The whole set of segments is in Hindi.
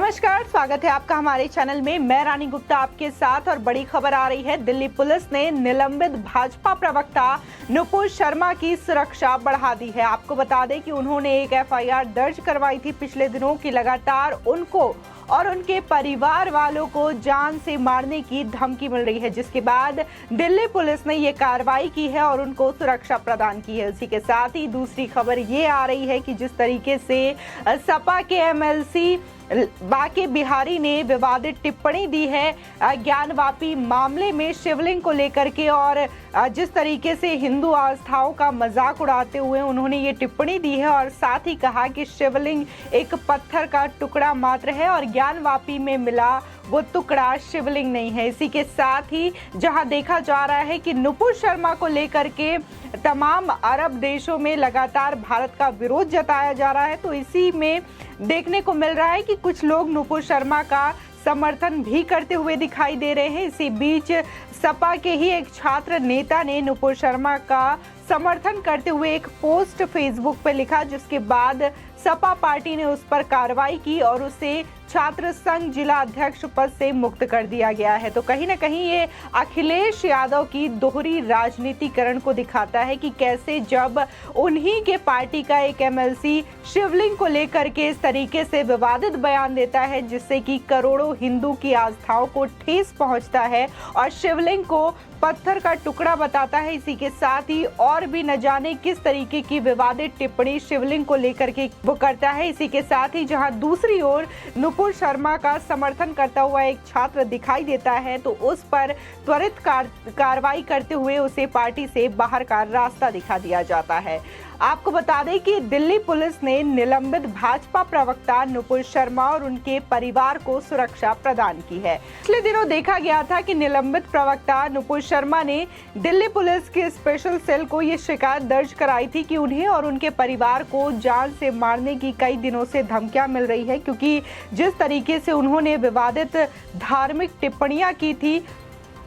नमस्कार, स्वागत है आपका हमारे चैनल में। मैं रानी गुप्ता आपके साथ और बड़ी खबर आ रही है। दिल्ली पुलिस ने निलंबित भाजपा प्रवक्ता नुपुर शर्मा की सुरक्षा बढ़ा दी है। आपको बता दें कि उन्होंने एक एफआईआर दर्ज करवाई थी पिछले दिनों की लगातार उनको और उनके परिवार वालों को जान से मारने की धमकी मिल रही है, जिसके बाद दिल्ली पुलिस ने ये कार्रवाई की है और उनको सुरक्षा प्रदान की है। इसी के साथ ही दूसरी खबर ये आ रही है कि जिस तरीके से सपा के एमएलसी बाके बिहारी ने विवादित टिप्पणी दी है ज्ञानवापी मामले में शिवलिंग को लेकर के, और जिस तरीके से हिंदू आस्थाओं का मजाक उड़ाते हुए उन्होंने ये टिप्पणी दी है और साथ ही कहा कि शिवलिंग एक पत्थर का टुकड़ा मात्र है और ज्ञानवापी में मिला वो टुकड़ा शिवलिंग नहीं है। इसी के साथ ही जहां देखा जा रहा है कि नुपुर शर्मा को लेकर के तमाम अरब देशों में लगातार भारत का विरोध जताया जा रहा है, तो इसी में देखने को मिल रहा है कि कुछ लोग नुपुर शर्मा का समर्थन भी करते हुए दिखाई दे रहे हैं। इसी बीच सपा के ही एक छात्र नेता ने नुपुर शर्मा का समर्थन करते हुए एक पोस्ट फेसबुक पर लिखा, जिसके बाद सपा पार्टी ने उस पर कार्रवाई की और उसे छात्र संघ जिला अध्यक्ष पद से मुक्त कर दिया गया है। तो कहीं ना कहीं ये अखिलेश यादव की दोहरी राजनीतिकरण को दिखाता है कि कैसे जब उन्हीं के पार्टी का एक एमएलसी शिवलिंग को लेकर के इस तरीके से विवादित बयान देता है, जिससे कि करोड़ों हिंदू की आस्थाओं को ठेस पहुंचता है और शिवलिंग को पत्थर का टुकड़ा बताता है। इसी के साथ ही और भी न जाने किस तरीके की विवादित टिप्पणी शिवलिंग को लेकर के वो करता है। इसी के साथ ही जहां दूसरी ओर नुपुर शर्मा का समर्थन करता हुआ एक छात्र दिखाई देता है, तो उस पर त्वरित कार्रवाई करते हुए उसे पार्टी से बाहर का रास्ता दिखा दिया जाता है। आपको बता दें कि दिल्ली पुलिस ने निलंबित भाजपा प्रवक्ता नुपुर शर्मा और उनके परिवार को सुरक्षा प्रदान की है। पिछले दिनों देखा गया था कि निलंबित प्रवक्ता नुपुर शर्मा ने दिल्ली पुलिस के स्पेशल सेल को ये शिकायत दर्ज कराई थी कि उन्हें और उनके परिवार को जान से मारने की कई दिनों से धमकियां मिल रही है, क्योंकि जिस तरीके से उन्होंने विवादित धार्मिक टिप्पणियां की थी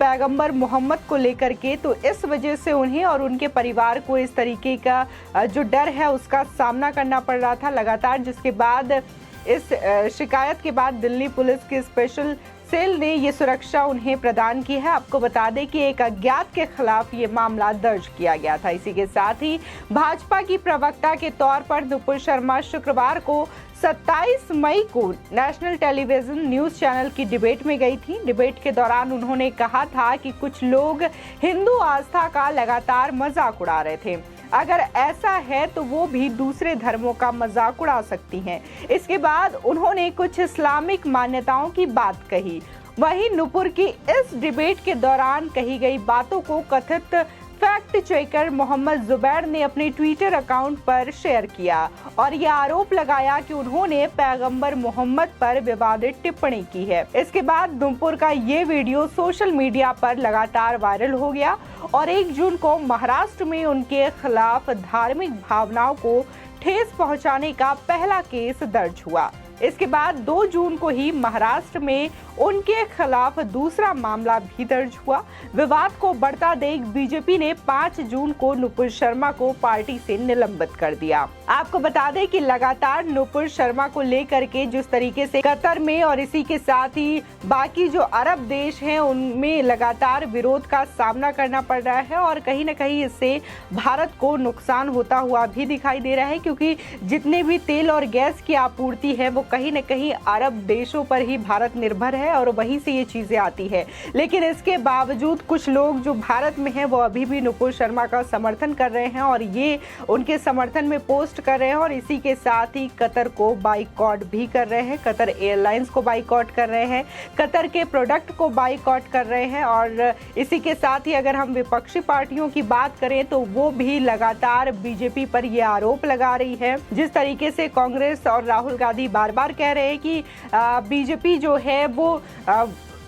पैगंबर मोहम्मद को लेकर के, तो इस वजह से उन्हें और उनके परिवार को इस तरीके का जो डर है उसका सामना करना पड़ रहा था लगातार, जिसके बाद इस शिकायत के बाद दिल्ली पुलिस के स्पेशल सेल ने ये सुरक्षा उन्हें प्रदान की है। आपको बता दें कि एक अज्ञात के खिलाफ ये मामला दर्ज किया गया था। इसी के साथ ही भाजपा की प्रवक्ता के तौर पर नुपुर शर्मा शुक्रवार को 27 मई को नेशनल टेलीविजन न्यूज चैनल की डिबेट में गई थी। डिबेट के दौरान उन्होंने कहा था कि कुछ लोग हिंदू आस्था का लगातार मजाक उड़ा रहे थे। अगर ऐसा है तो वो भी दूसरे धर्मों का मजाक उड़ा सकती हैं। इसके बाद उन्होंने कुछ इस्लामिक मान्यताओं की बात कही। वहीं नुपुर की इस डिबेट के दौरान कही गई बातों को कथित फैक्ट चेकर मोहम्मद जुबैर ने अपने ट्विटर अकाउंट पर शेयर किया और यह आरोप लगाया कि उन्होंने पैगंबर मोहम्मद पर विवादित टिप्पणी की है। इसके बाद नुपुर का ये वीडियो सोशल मीडिया पर लगातार वायरल हो गया और 1 जून को महाराष्ट्र में उनके खिलाफ धार्मिक भावनाओं को ठेस पहुंचाने का पहला केस दर्ज हुआ। इसके बाद 2 जून को ही महाराष्ट्र में उनके खिलाफ दूसरा मामला भी दर्ज हुआ। विवाद को बढ़ता देख बीजेपी ने 5 जून को नुपुर शर्मा को पार्टी से निलंबित कर दिया। आपको बता दें कि लगातार नुपुर शर्मा को लेकर के जिस तरीके से कतर में और इसी के साथ ही बाकी जो अरब देश हैं उनमें लगातार विरोध का सामना करना पड़ रहा है और कहीं ना कहीं इससे भारत को नुकसान होता हुआ भी दिखाई दे रहा है, क्योंकि जितने भी तेल और गैस की आपूर्ति है वो कहीं न कहीं अरब देशों पर ही भारत निर्भर है और वहीं से ये चीजें आती है। लेकिन इसके बावजूद कुछ लोग जो भारत में हैं वो अभी भी नुपुर शर्मा का समर्थन कर रहे हैं और ये उनके समर्थन में पोस्ट कर रहे हैं और इसी के साथ ही कतर को बाइकॉट भी कर रहे हैं। कतर एयरलाइंस को बाइकॉट कर रहे हैं, कतर के प्रोडक्ट को बाइकॉट कर रहे हैं और इसी के साथ ही अगर हम विपक्षी पार्टियों की बात करें तो वो भी लगातार बीजेपी पर ये आरोप लगा रही है। जिस तरीके से कांग्रेस और राहुल गांधी बार बार कह रहे हैं कि बीजेपी जो है वो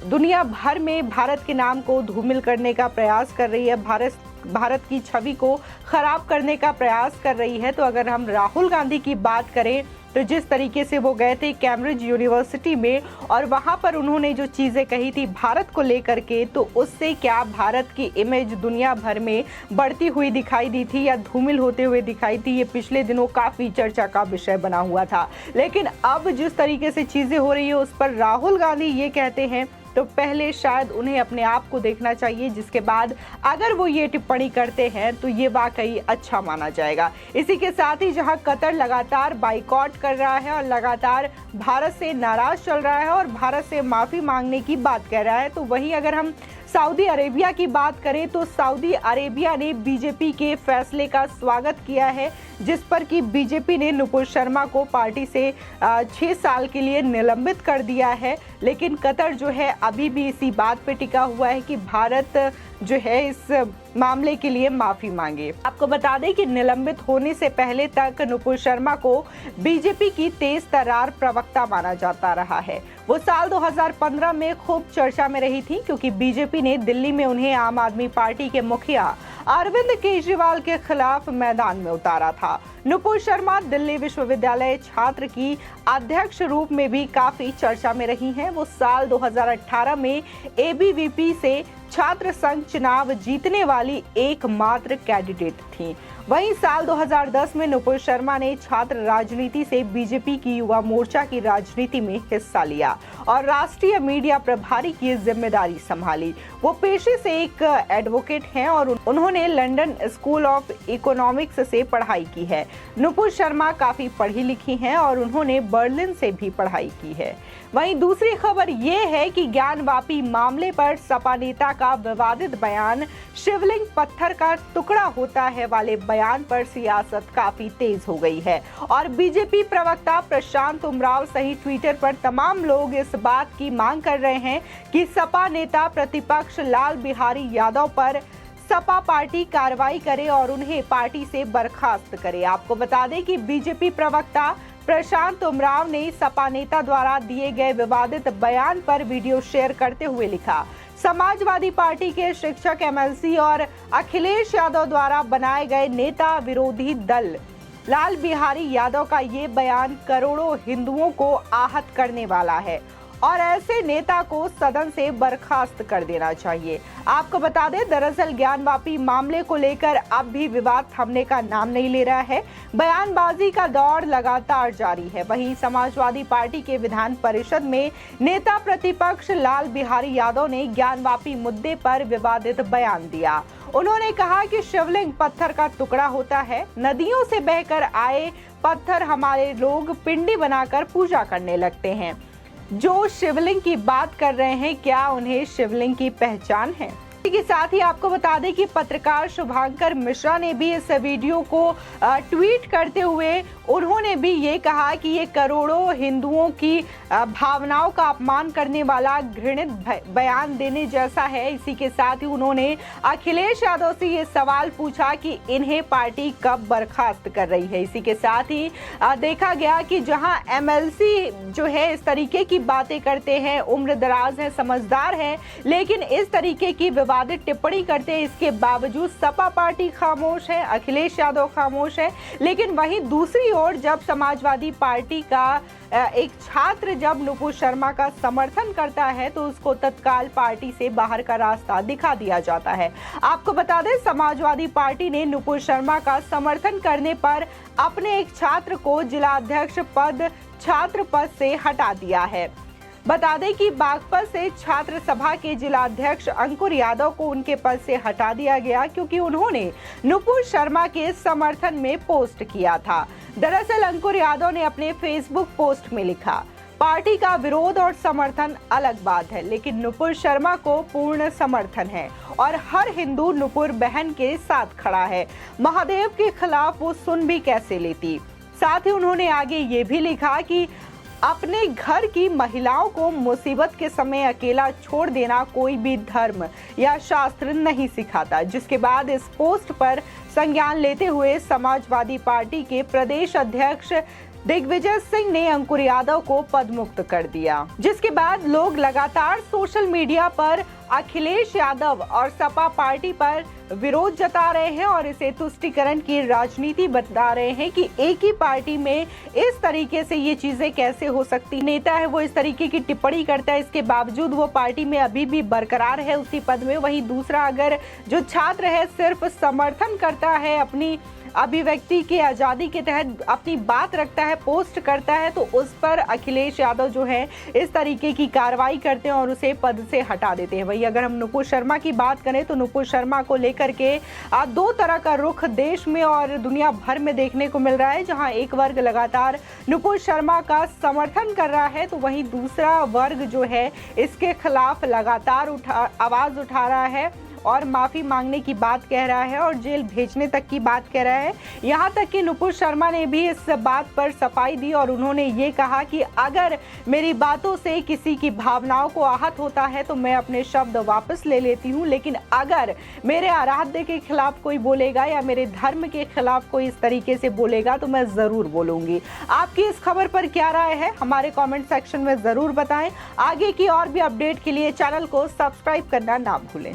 दुनिया भर में भारत के नाम को धूमिल करने का प्रयास कर रही है, भारत की छवि को खराब करने का प्रयास कर रही है। तो अगर हम राहुल गांधी की बात करें तो जिस तरीके से वो गए थे कैम्ब्रिज यूनिवर्सिटी में और वहाँ पर उन्होंने जो चीज़ें कही थी भारत को लेकर के, तो उससे क्या भारत की इमेज दुनिया भर में बढ़ती हुई दिखाई दी थी या धूमिल होते हुए दिखाई थी, ये पिछले दिनों काफ़ी चर्चा का विषय बना हुआ था। लेकिन अब जिस तरीके से चीज़ें हो रही है उस पर राहुल गांधी ये कहते हैं तो पहले शायद उन्हें अपने आप को देखना चाहिए, जिसके बाद अगर वो ये टिप्पणी करते हैं तो ये वाकई अच्छा माना जाएगा। इसी के साथ ही जहां कतर लगातार बाइकॉट कर रहा है और लगातार भारत से नाराज चल रहा है और भारत से माफ़ी मांगने की बात कह रहा है, तो वहीं अगर हम सऊदी अरेबिया की बात करें तो सऊदी अरेबिया ने बीजेपी के फैसले का स्वागत किया है, जिस पर कि बीजेपी ने नुपुर शर्मा को पार्टी से 6 साल के लिए निलंबित कर दिया है। लेकिन कतर जो है अभी भी इसी बात पे टिका हुआ है कि भारत जो है इस मामले के लिए माफी मांगे। आपको बता दें कि निलंबित होने से पहले तक नुपुर शर्मा को बीजेपी की तेज तर्रार प्रवक्ता माना जाता रहा है। वो साल 2015 में खूब चर्चा में रही थी क्योंकि बीजेपी ने दिल्ली में उन्हें आम आदमी पार्टी के मुखिया अरविंद केजरीवाल के खिलाफ मैदान में उतारा था। नुपुर शर्मा दिल्ली विश्वविद्यालय छात्र की अध्यक्ष रूप में भी काफी चर्चा में रही हैं। वो साल 2018 में एबीवीपी से छात्र संघ चुनाव जीतने वाली एकमात्र कैंडिडेट थी। वहीं साल 2010 में नुपुर शर्मा ने छात्र राजनीति से बीजेपी की युवा मोर्चा की राजनीति में हिस्सा लिया और राष्ट्रीय मीडिया प्रभारी की जिम्मेदारी संभाली। वो पेशे से एक एडवोकेट हैं और उन्होंने लंदन स्कूल ऑफ इकोनॉमिक्स से पढ़ाई की है। नुपुर शर्मा काफी पढ़ी लिखी हैं और उन्होंने बर्लिन से भी पढ़ाई की है। वहीं दूसरी खबर ये है कि ज्ञानवापी मामले पर सपा नेता का विवादित बयान शिवलिंग पत्थर का टुकड़ा होता है वाले बयान पर सियासत काफी तेज हो गई है और बीजेपी प्रवक्ता प्रशांत उमराव सहित ट्विटर पर तमाम लोग इस बात की मांग कर रहे हैं कि सपा नेता प्रतिपक्ष लाल बिहारी यादव पर सपा पार्टी कार्रवाई करे और उन्हें पार्टी से बर्खास्त करे। आपको बता दें कि बीजेपी प्रवक्ता प्रशांत उमराव ने सपा नेता द्वारा दिए गए विवादित बयान पर वीडियो शेयर करते हुए लिखा, समाजवादी पार्टी के शिक्षक एमएलसी और अखिलेश यादव द्वारा बनाए गए नेता विरोधी दल लाल बिहारी यादव का ये बयान करोड़ों हिंदुओं को आहत करने वाला है और ऐसे नेता को सदन से बर्खास्त कर देना चाहिए। आपको बता दें, दरअसल ज्ञानवापी मामले को लेकर अब भी विवाद थमने का नाम नहीं ले रहा है। बयानबाजी का दौर लगातार जारी है। वहीं समाजवादी पार्टी के विधान परिषद में नेता प्रतिपक्ष लाल बिहारी यादव ने ज्ञानवापी मुद्दे पर विवादित बयान दिया। उन्होंने कहा कि शिवलिंग पत्थर का टुकड़ा होता है। नदियों से बहकर आए पत्थर हमारे लोग पिंडी बनाकर पूजा करने लगते हैं। जो शिवलिंग की बात कर रहे हैं, क्या उन्हें शिवलिंग की पहचान है? इसी के साथ ही आपको बता दें कि पत्रकार शुभांकर मिश्रा ने भी इस वीडियो को ट्वीट करते हुए उन्होंने भी ये कहा कि ये करोड़ों हिंदुओं की भावनाओं का अपमान करने वाला घृणित बयान देने जैसा है। इसी के साथ ही उन्होंने अखिलेश यादव से ये सवाल पूछा कि इन्हें पार्टी कब बर्खास्त कर रही है। इसी के साथ ही देखा गया कि जहां एमएलसी जो है इस तरीके की बातें करते हैं, उम्र दराज है, समझदार है, लेकिन इस तरीके की विवादित टिप्पणी करते हैं, इसके बावजूद सपा पार्टी खामोश है, अखिलेश यादव खामोश है। लेकिन वहीं दूसरी ओर जब समाजवादी पार्टी का एक छात्र जब नुपुर शर्मा का समर्थन करता है तो उसको तत्काल पार्टी से बाहर का रास्ता दिखा दिया जाता है। आपको बता दें, समाजवादी पार्टी ने नुपुर शर्मा का समर्थन करने पर अपने एक छात्र को जिला अध्यक्ष पद छात्र पद से हटा दिया है। बता दें कि बागपत से छात्र सभा के जिला अध्यक्ष अंकुर यादव को उनके पद से हटा दिया गया क्योंकि उन्होंने नुपुर शर्मा के समर्थन में पोस्ट किया था। दरअसल अंकुर यादव ने अपने फेसबुक पोस्ट में लिखा, पार्टी का विरोध और समर्थन अलग बात है, लेकिन नुपुर शर्मा को पूर्ण समर्थन है और हर हिंदू नुपुर बहन के साथ खड़ा है। महादेव के खिलाफ वो सुन भी कैसे लेती। साथ ही उन्होंने आगे ये भी लिखा कि अपने घर की महिलाओं को मुसीबत के समय अकेला छोड़ देना कोई भी धर्म या शास्त्र नहीं सिखाता। जिसके बाद इस पोस्ट पर संज्ञान लेते हुए समाजवादी पार्टी के प्रदेश अध्यक्ष दिग्विजय सिंह ने अंकुर यादव को पदमुक्त कर दिया, जिसके बाद लोग लगातार सोशल मीडिया पर अखिलेश यादव और सपा पार्टी पर विरोध जता रहे हैं और इसे तुष्टीकरण की राजनीति बता रहे हैं कि एक ही पार्टी में इस तरीके से ये चीजें कैसे हो सकती। नेता है वो इस तरीके की टिप्पणी करता है, इसके बावजूद वो पार्टी में अभी भी बरकरार है उसी पद में। वहीं दूसरा, अगर जो छात्र है सिर्फ समर्थन करता है, अपनी अभिव्यक्ति की आजादी के तहत अपनी बात रखता है, पोस्ट करता है, तो उस पर अखिलेश यादव जो है इस तरीके की कार्रवाई करते हैं और उसे पद से हटा देते हैं। वही अगर हम नुपुर शर्मा की बात करें तो नुपुर शर्मा को लेकर के दो तरह का रुख देश में और दुनिया भर में देखने को मिल रहा है। जहां एक वर्ग लगातार नुपुर शर्मा का समर्थन कर रहा है तो वहीं दूसरा वर्ग जो है इसके खिलाफ लगातार आवाज उठा रहा है और माफी मांगने की बात कह रहा है और जेल भेजने तक की बात कह रहा है। यहां तक कि नुपुर शर्मा ने भी इस बात पर सफाई दी और उन्होंने ये कहा कि अगर मेरी बातों से किसी की भावनाओं को आहत होता है तो मैं अपने शब्द वापस ले लेती हूं, लेकिन अगर मेरे आराध्य के खिलाफ कोई बोलेगा या मेरे धर्म के खिलाफ कोई इस तरीके से बोलेगा तो मैं जरूर बोलूंगी। आपकी इस खबर पर क्या राय है हमारे कॉमेंट सेक्शन में जरूर बताएं। आगे की और भी अपडेट के लिए चैनल को सब्सक्राइब करना ना भूलें।